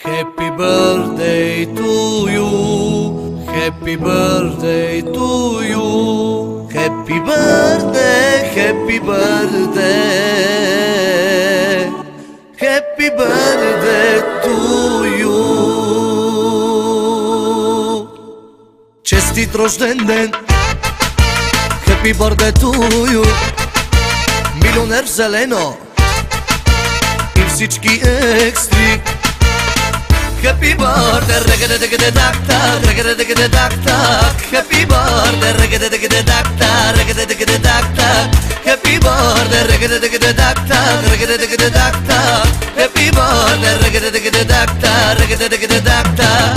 Happy birthday to you. Happy birthday to you. Happy birthday, happy birthday. Happy birthday to you. Честит рожден ден. Happy birthday to you. Милионер в зелено и всички екстри. Happy birthday, regga-da-digga-da-dak-tak, regga-da-digga-da-dak-tak. Happy birthday, regga-da-digga-da-dak-tak, regga-da-digga-da-dak-tak. Happy birthday, regga-da-digga-da-dak-tak, regga-da-digga-da-dak-tak. Happy birthday, regga-da-digga-da-dak-tak, regga-da-digga-da-dak-tak.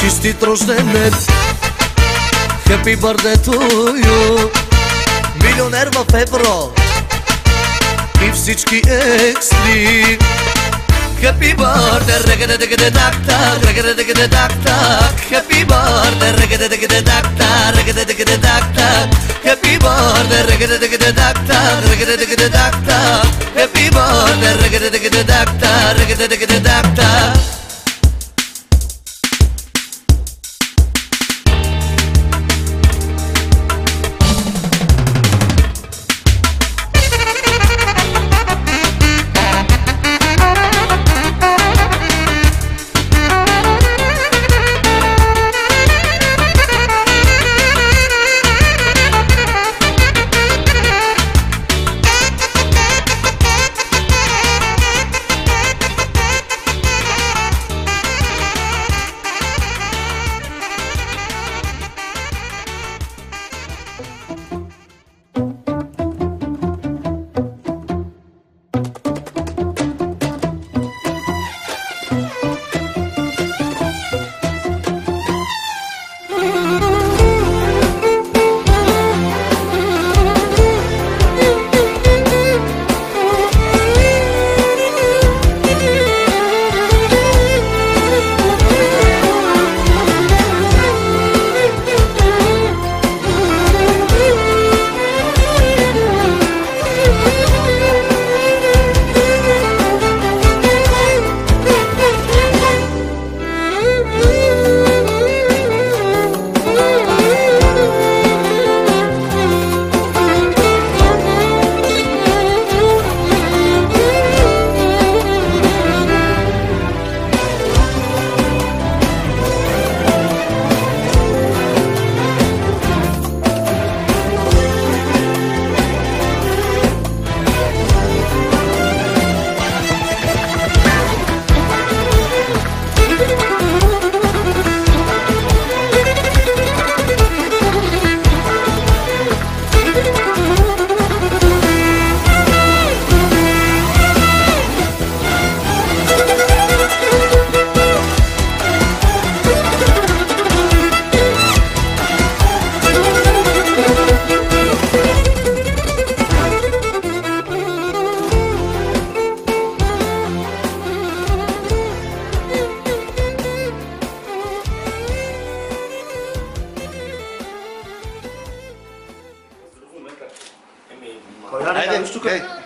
Честит рожден ден. Happy birthday to you. Милионер в евро и всички екстри. Happy birthday, regga-da-digga-da-dak-tak, regga-da-digga-da-dak-tak. Happy birthday, regga-da-digga-da-dak-tak, regga-da-digga-da-dak-tak. Happy birthday, regga-da-digga-da-dak-tak, regga-da-digga-da-dak-tak. Happy birthday, regga-da-digga-da-dak-tak, regga-da-digga-da-dak-tak.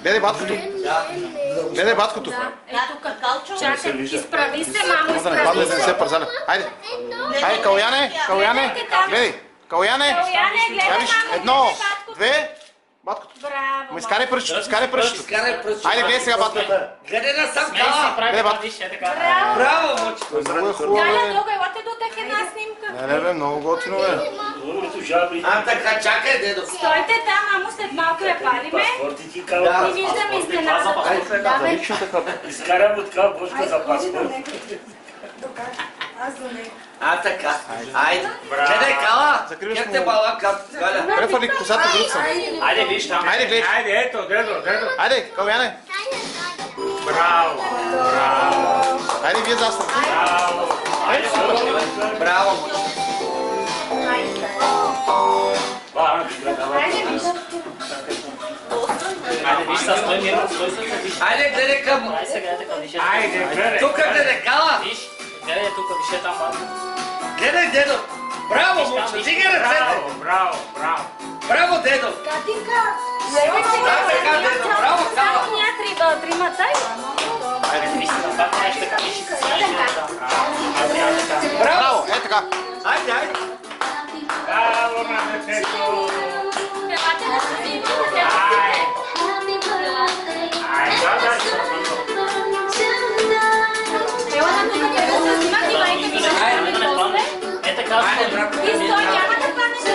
Гледай баткото. Гледай баткото. Ето какалчо. Чакай, изправи се, мамо, Да не падне, да не се пързаля. Айде. Айде, Каляне, Каляне. Гледай. Каляне. гледай, Едно, две. Баткото. Браво, Изкарай пръщето, изкарай пръщето. Айде, гледай сега баткото. Гледай насам, Кала. Гледай баткото. Браво, мочето. Много е хубаво, Галя, бе. друга, елате до тях една снимка. Не, бе, много готино, бе. А, така, чакай, дедо. Стойте там, мамо, след малко я палиме. И виждаме изненадата. Изкарам от така бушка за паспорт. А, така. Айде. Гледай, Кала. Как те бала, Галя? Префали косата груца. Айде, виж там. Айде, гледай. Айде, ето, дедо. Айде, Каляне. Браво. Айде, вие заставате. Браво, мочето. Айде, виж. Вижте, стой мирно, стой се виж. Айде, гледай към... Ай сега, така, виж. Айде, гледай. Тук гледай, кала! Виж, гледай тук, виж там малко. Гледай, дедо! Браво, момче, дига ръцете! Браво, браво, браво. Браво, дедо! Катинка! Така, дедо, браво, кала! Трима тай? Виж, там пак нещо така, виж. Браво! Е така. Айде, айде! Браво на детето. Певате на студиото, Ай, да. Ела на тук, където се снимат и майка ми ще снимаме после. Е така, Айде, брат! И стой, няма да хванеш да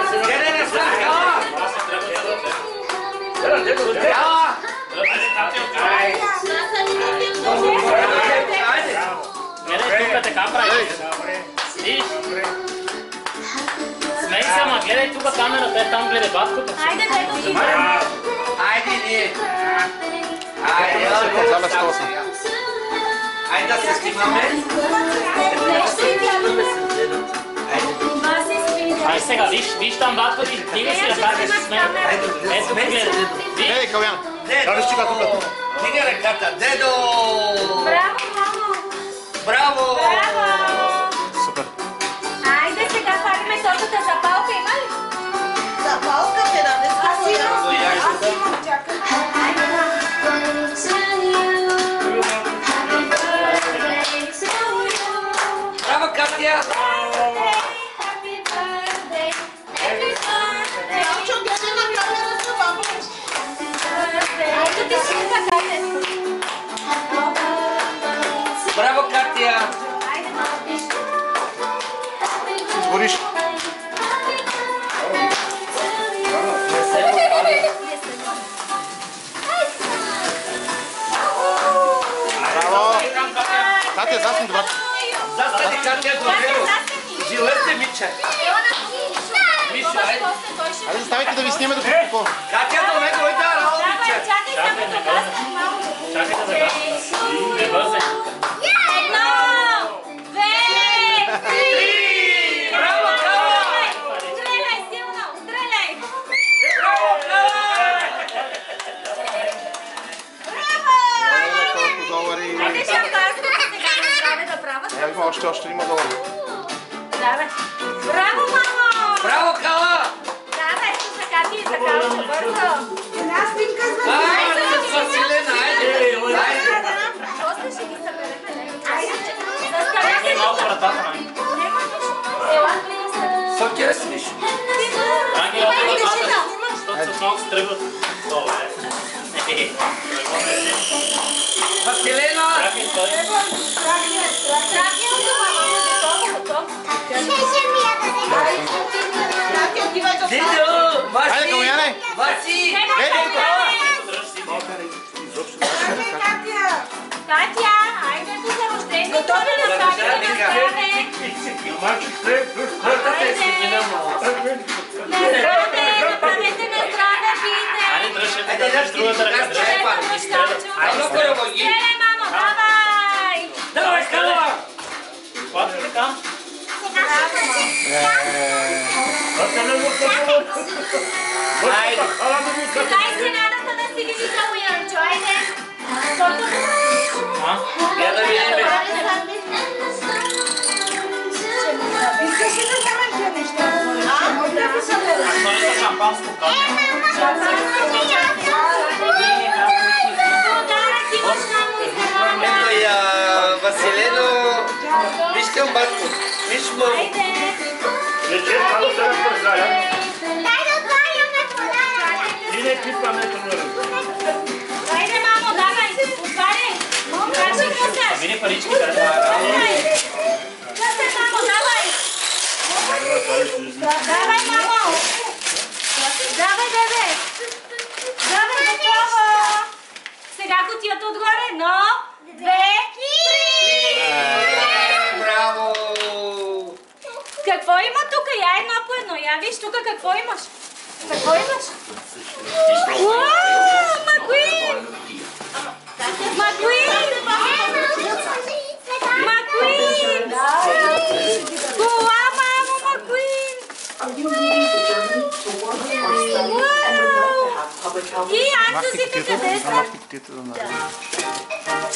ще Гледай на стар, кала! Кала! Айде! гледай тук, така прави. Виж, смей се, ама гледай тук камерата, е там гледай баткото. Айде, дето си. Айде, ние! Айде, Зале стола съм. айде да се снимаме! Ай сега, виж там баткото и дига си ръка, да се смей. Ето тук гледай. Виж, Ей, Калян. Дедо! стига тук. Дига ръката, дедо! Браво, мамо! Браво! Браво! Супер. Айде сега палиме тортата за палка, има ли? Запалка те да не Аз имам. Аз имам, чакай. Браво, Катя! Елчо, гледай на камерата, бабо. Ето ти снимка, Кате. Браво, Катя! Айде, мамо. Сгориш. Браво. Катя, засни добре. Застани, Катя, до него! Жилете, Мича! Мичо, айде! Айде, заставайте да ви сниме да по. Катя, до него, иде, рао, Мича! чакай да загасна. Не бързай. Едно, две, три! Браво, Кала! Стреляй, силно, стреляй! Браво, Кала! Колко долари. Айде шампанското сега не здраве да правят. Има още има долари. Давай. Браво, мамо! Браво, Кала! Давай, ще се кати и така още бързо. Една снимка за Айде, с Василена, айде! Айде! После ще ги съберем, не? Айде, заставяйте Малко вратата, май. Ела, влиза се. Сокера си нещо. Ангел, още вратата, защото с много се тръгват. Добре. Василена! Чакай, стой. Тракиното, мамо, готово. Дидо! Айде, Васи! Каляне. Васи! Ей, тук. Катя, айде тук за рождение. Готови да направим на здраве. Мальчик, Въртата е светлина, мама. На здраве, направете на здраве, пийте. Айде, дръжте, Айде, да с другата ръка. дръжте, пак, И стрелят. Айде, първо ги! Стреляй, мамо, давай. Давай, Кала! Хватай така. Айде! Дай сценарата да си види само Янчо, айде. Я да видим. Искаш ли да вземем тия неща? Той са шампанско кафе. Подарък имаш само и за мама. Ето я, Василено! Виж към батко. Виж му. Айде. Вече само се разпързаля. Дай да отваряме подарък. И не пипаме това. Айде, мамо, давай. Отваряй. Кажи му се. Вини парички, да. Късе, мамо, давай. Давай, мамо. Давай, бебе. Давай, готово. Сега кутията отгоре. Едно, две, три. Браво! Какво има тук? Я едно по едно. Я виж тук какво имаш. Какво имаш? Уау, Макуин! Макуин! Макуин! Кола, мамо, Макуин! Уау! И Антусите къде са?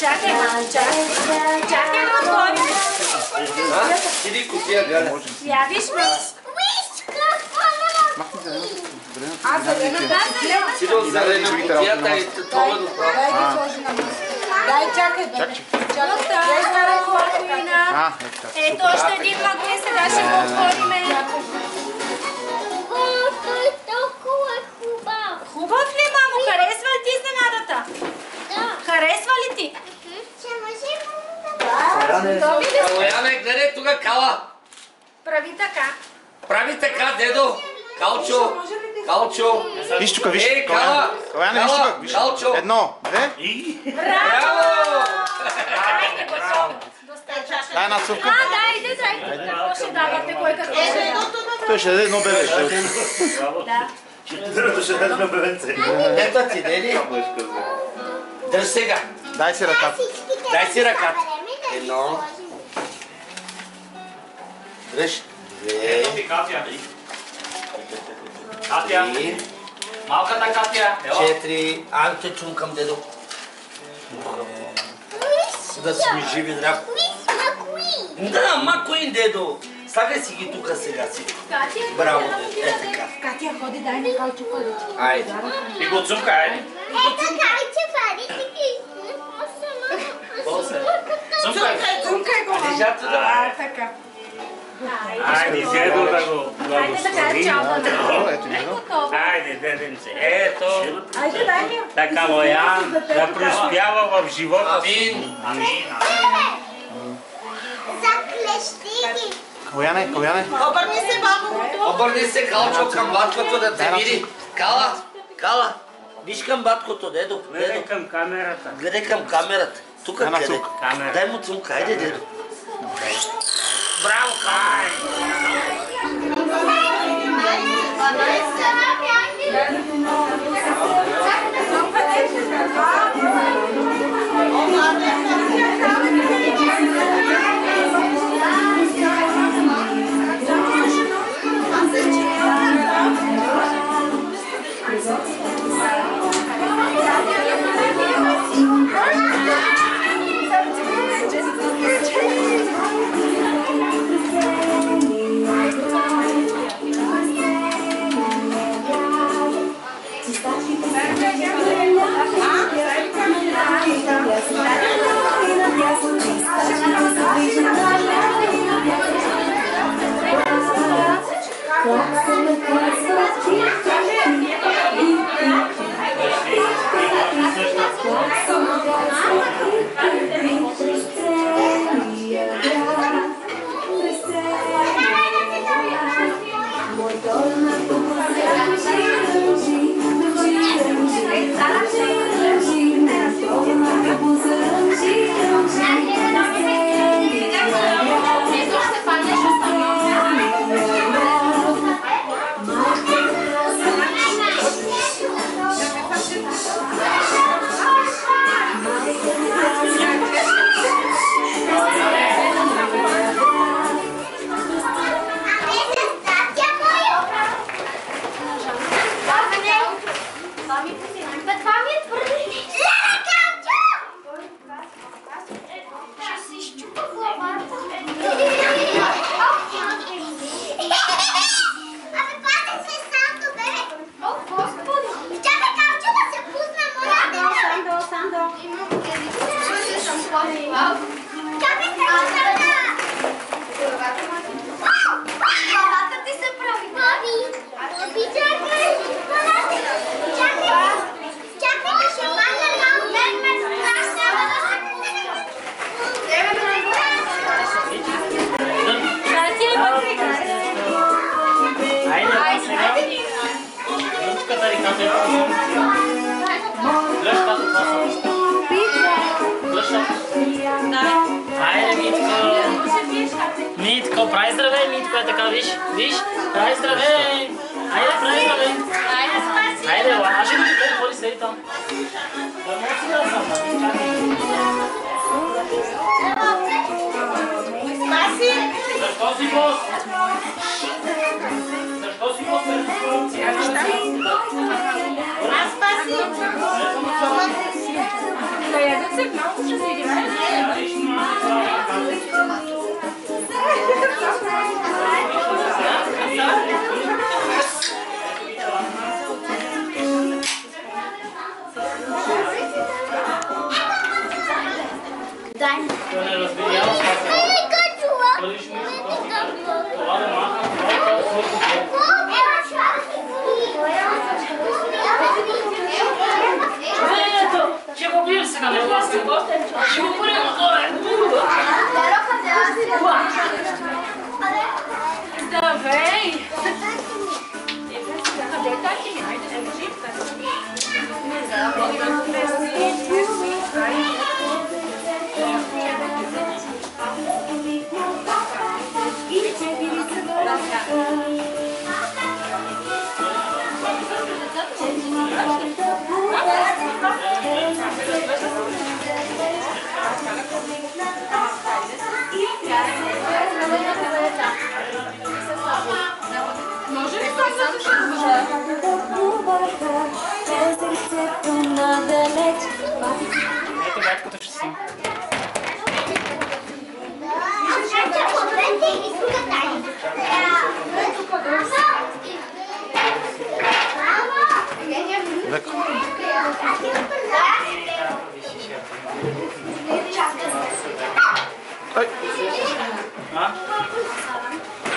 Чакай, чакай да отворим. Иди кутия, Галя. Я виж ме. Сиди от зелена кутията и това го прави. Дай ги сложи на маса. Дай, чакай, бе. Ето още един магазин, сега ще го отвориме. Хубав ли, мамо? Харесва ли ти изненадата? Да. Харесва ли ти? Калояне, гледай тук Кала. Прави така. Прави така, дедо. Калчо. Калчо. Виж тук, виж. Ей, Кала. Калояне, виж тук, виж. Калчо. Едно, две. Браво! Айде, бачо. Дай една цувка. Дайде. Какво ще давате, кой какво ще дава? Той ще даде едно бебе. Да. Ето ти, деди. Дръж сега. Дай си ръката. Дай си ръката. Едно. Дръж. Две. Катя. Три. Малката Катя. Четири. Ай, те чумкам, дедо. Да си ми живи, драго. Да, Макуин, дедо. Слагай си ги тук сега си. Браво, дедо. Е така. Катя, ходи, дай на Калчо пари. Айде. И го цумка, айде. Цункай го, мамо. Лежат да. Така. Айде, дедо да го Айде да кажа чао да не. Ето ми, Айде, деденце. Ето. Айде, дай ми. Така Лоян да преуспява в живота си. Амин. Калояне. Обърни се, бабо. Обърни се, Калчо, към баткото да те види. Кала. Виж към баткото, дедо. Гледай към камерата. Гледай към камерата. Тук Една гледай. цука. Камера. Дай му цумка, айде, дедо. Браво, Кай! Митко, прави здравей, Митко, е така, виж, прави здравей. Айде, прави здравей. Айде, спаси. Айде, лажи ми ти, какво ли седи там? Да му си да съм, Спаси. Защо си бос? Защо си бос? Аз спаси. Ще го бием сега, не властим. Ще го първим отгоре. Здравей! Къде е тати? Айде, да лежи. Може ли това да се Ето батката ще си.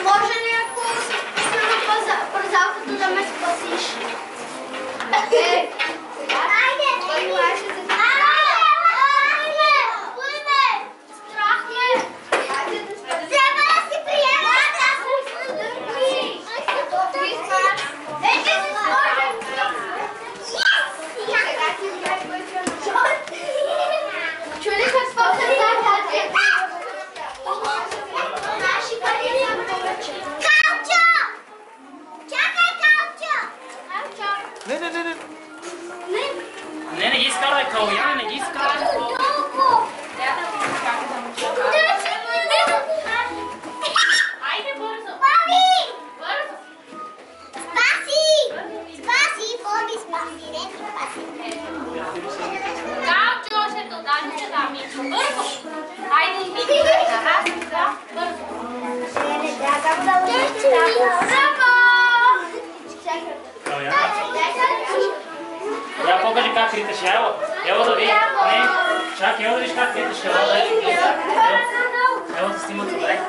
Може ли ако сме на пързалката да ме спасиш? Айде! Страх ме! Трябва да си приема! Чули какво казахте? Калчо! Чакай, Калчо! Не ги изкарай, Калуяне, не ги изкарай. Айде бързо! Боби! Бързо! Спаси! Спаси! Боби, спаси! Не ми спаси! Калчо, ще додали се да ми. Бързо! Айде, иди! Раз, бързо! Я покажи как риташ, ево да види. Не, чак, ево да виж как риташ, ево да снимат добре.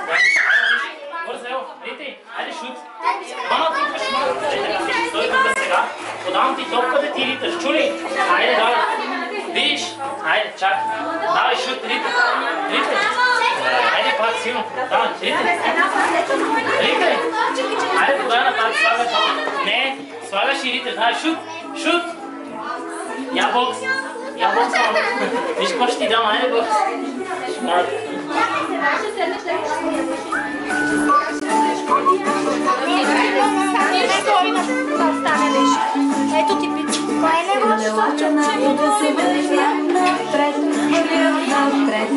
Бързо, ево, рити, айде шут. Мама, тук ще малко, стой тук сега. Подавам ти топка да ти риташ, чули? Айде, давай. Видиш? Айде, чак. Давай шут, ритай. Ритай. Айде пак силно. Давай, ритай. Ритай. Айде, подай на пак, слагаш. Не, слагаш и риташ. Давай, шут. Шут. Я бокс. Я бокс, мамо. Виж какво ще ти дам, айде бокс. Ето ти пича. Кой не може да се вървя напред, вървя напред,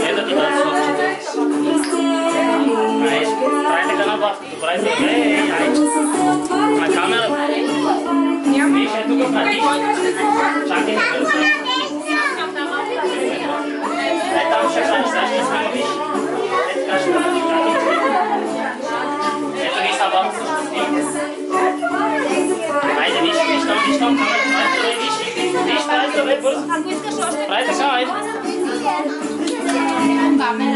Ето ти дам случай. Прави така на баското, прави се добре, на камерата. Виж, ето тук вратиш. Чакай, там ще станеш, сега ще сме, виж. Ето така ще бъде. Ето ги са бабата ще снимам. Айде, виж там камерата, виж, тази добре, бързо. Прави така, айде.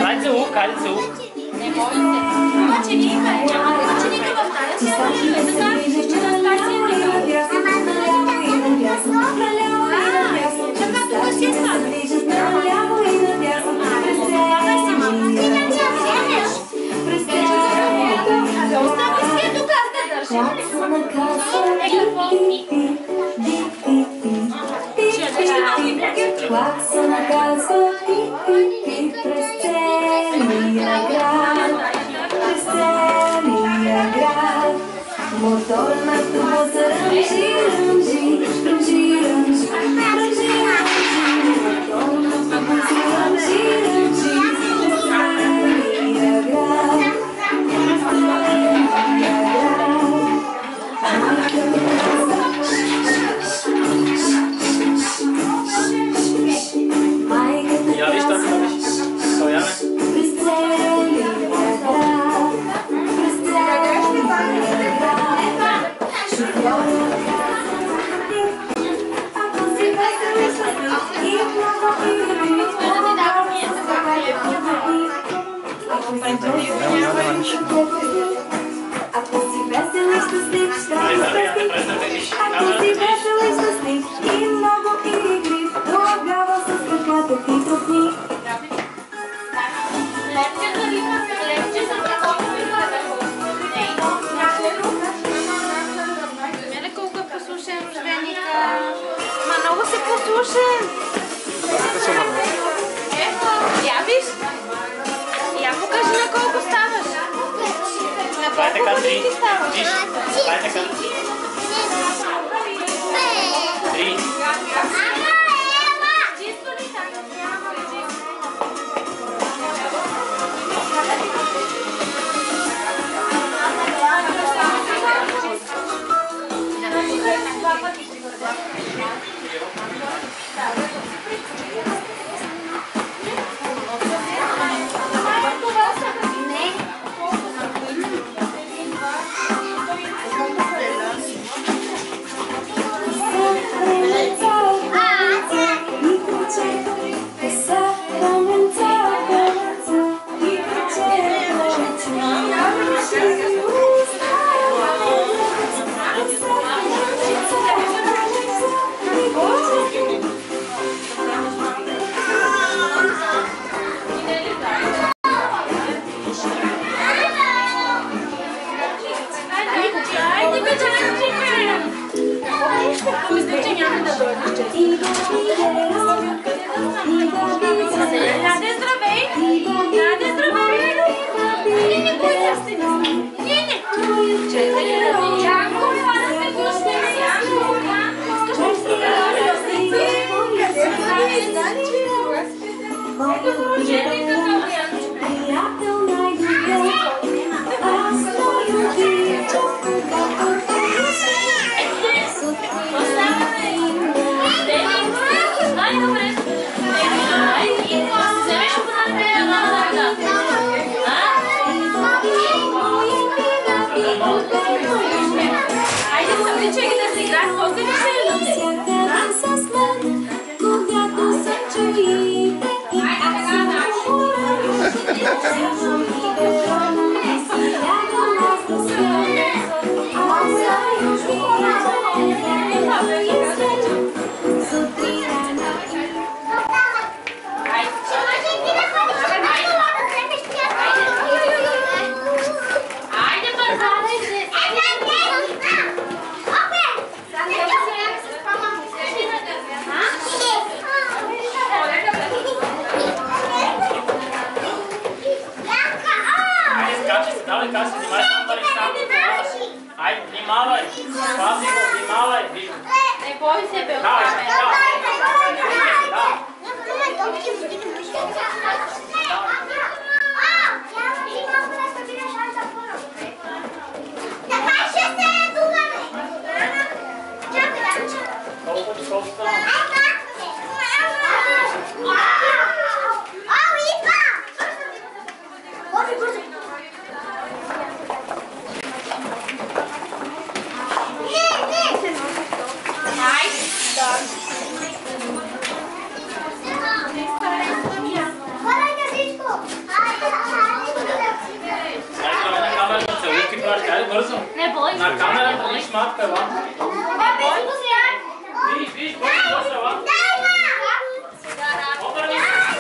Прави се лук, айде се лук. Не бойте. Значи ника в тая си, ще настане чака, тук си е стана. Остави си тук, аз да държа. Клаксона казва пи-пи-пи през целия град, през целия град. Моторната воза ръмжи, ръмжи, ръмжи, ръмжи, ръмжи, моторната воза ръмжи, ръмжи, през целия град. Боже! Я виж? Я покажи на колко ставаш. На колко години ставаш? Дай така. 3. Чисто ли така? Na kamera to nič matka, va? Viš, posta, va? Obrni se.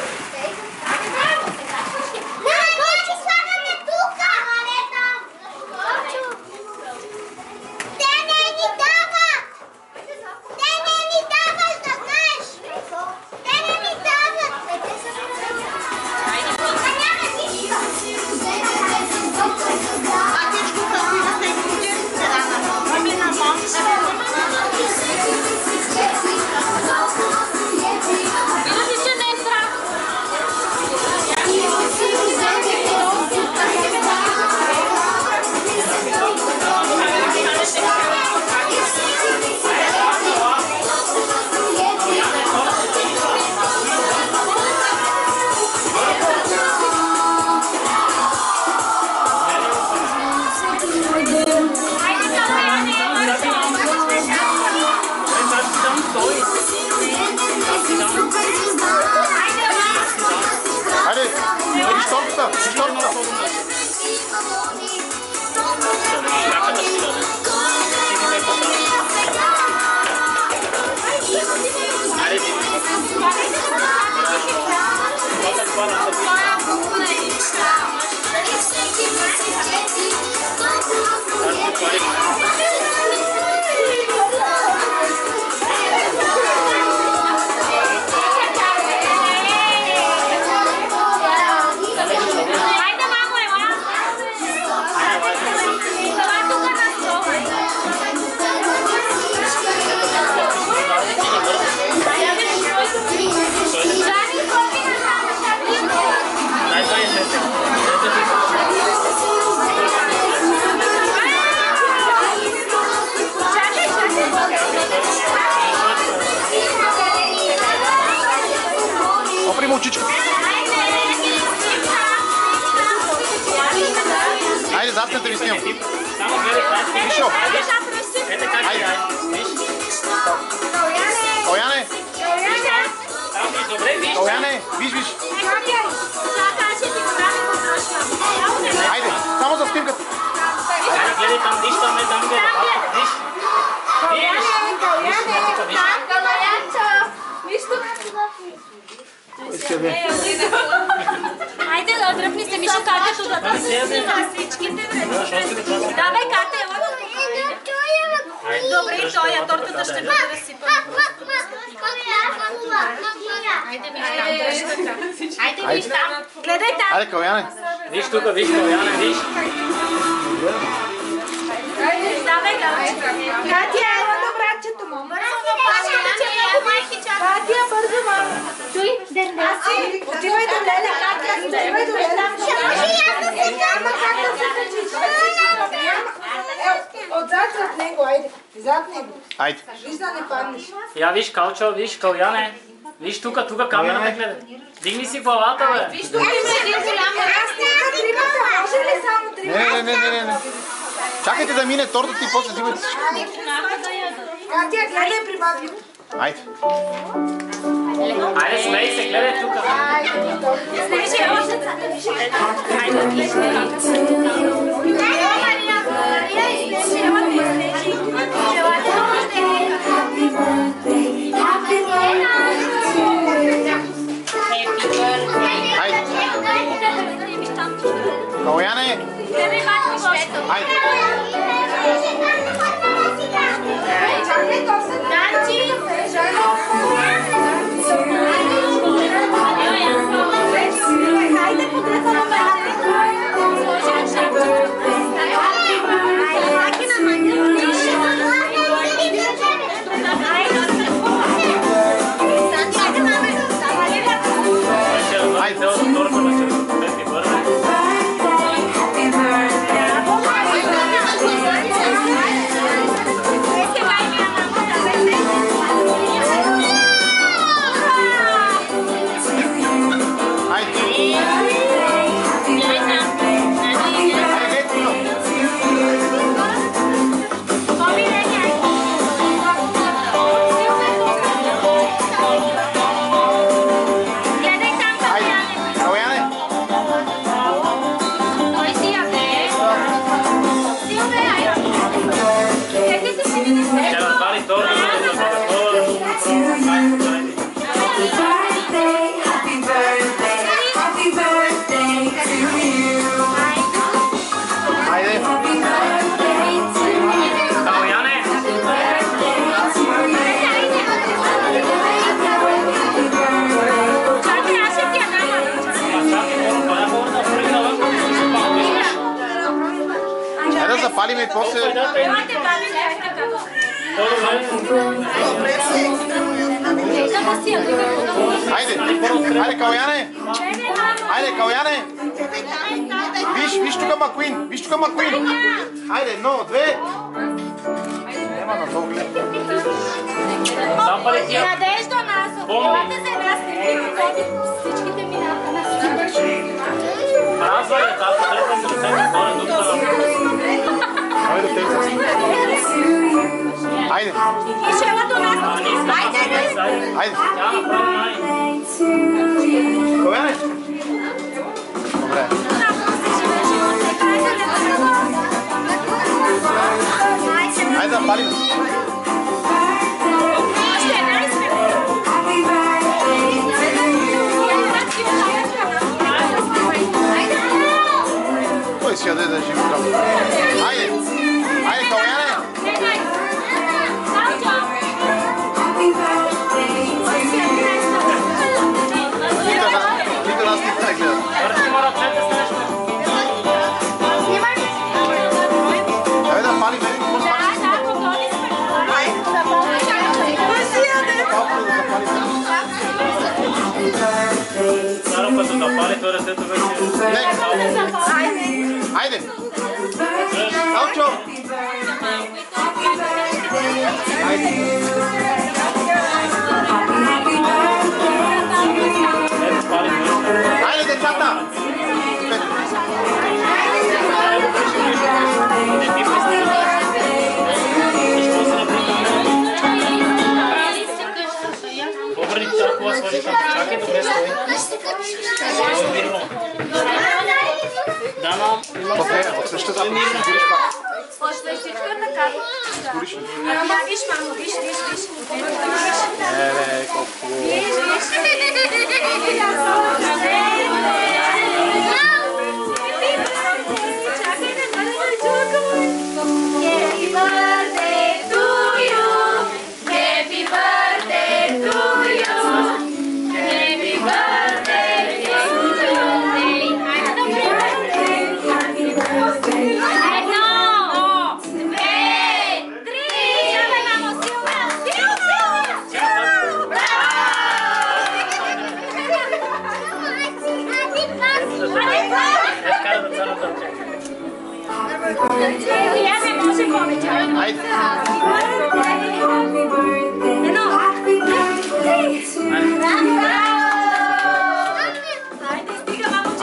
Айде, задната ви снимам. Само гледай, Вишо. ете как Айде. виж. Каляне. Там виж, добре, виж. Каляне, виж. Айде, само за снимката. Айде, гледай там, виж, там е, там гледай. Виж. Виж тук. Айде, дръпни се, Мишо, катето да свичките. Давай, кате, ела. Добре, и тоя, тортата ще бъде разсипана. Айде, виж там. Гледай там. Айде, Каляне. Виж тук, виж, Каляне, виж. Давай, Катя, ела на братчето му. Катя, бързо, мама. Чуй, дърне. Отивай до Леля, Катя, отивай до Леля. Няма как да се качиш. Отзад зад него, айде. Зад него. Айде. Виж да не паднеш. Я виж, Калчо, виж, Каляне. Виж тук камерата гледай. Дигни си главата, бе. Виж тук има един голям раз. Тримата, може ли само тримата? Не. Чакайте да мине тортата и после взимайте всичко. Катя, гледай при бабико. Айде. Айде, смей се, гледай тук. Каляне. Айде. Запалиме и после... Айде, Каляне! Айде, Каляне! Виж тук Макуин! Айде, едно, две! Нема на това гледа. Надежда, Насо! Елате за една снимка, всичките минаха на снимка. Празвай, тази тръпен до себе, горе до това. Айде, те са. Айде. И шела до нас. Айде. Тя направо май. Каляне? Добре. Айде да палим. Той си яде да живи здраво. Айде! Айде, Каляне! Никой нас не трябва гледат. Айде да палим. Старо път да пали, това детето вече... Айде! Калчо! Айде, децата! После всичко е така. Ама виж, мамо, виж. Колко хубаво.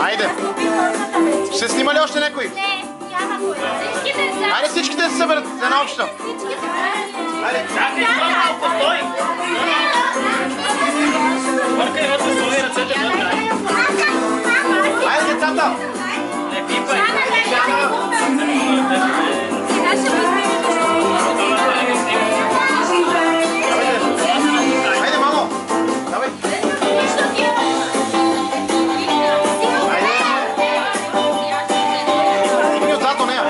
Айде! Ще снима ли още някой? Не, няма кой. Айде всичките да се съберат за една обща. Айде! Чакай, малко, стой! Бъркай вътре, сложи ръцете вътре. Айде, децата! Не пипай! Айде, мамо! Давай! Стигни отзад до нея!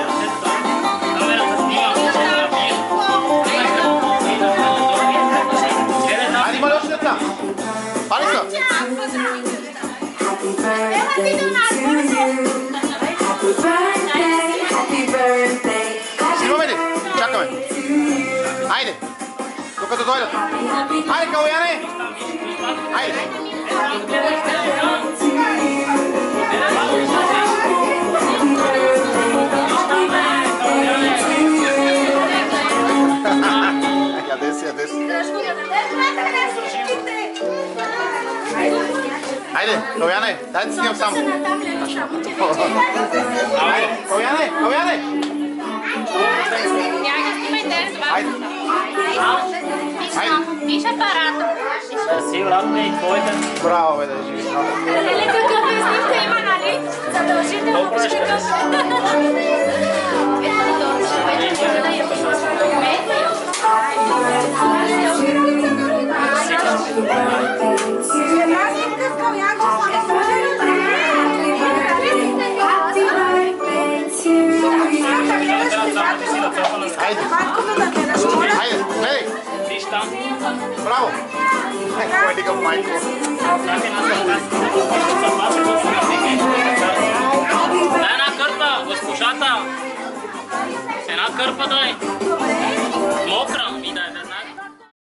Айде, има ли още деца? Пали са! Снимаме ли? Чакаме. Айде! Докато дойдат. Айде, Калояне! Айде! Яде си. Айде, Калояне, дай да снимам само. Айде, Калояне! Айде! Виж апарата. Си, вратне и твоите. Браво, бе, да е живи. Леле, какъв е снимка има, нали? Задължително почекаш. Айде! Айде, гледай! Виж там. Браво! Кой дига майко? Дай една кърпа, госпожата! Една кърпа дай! Мокра! Ми дай,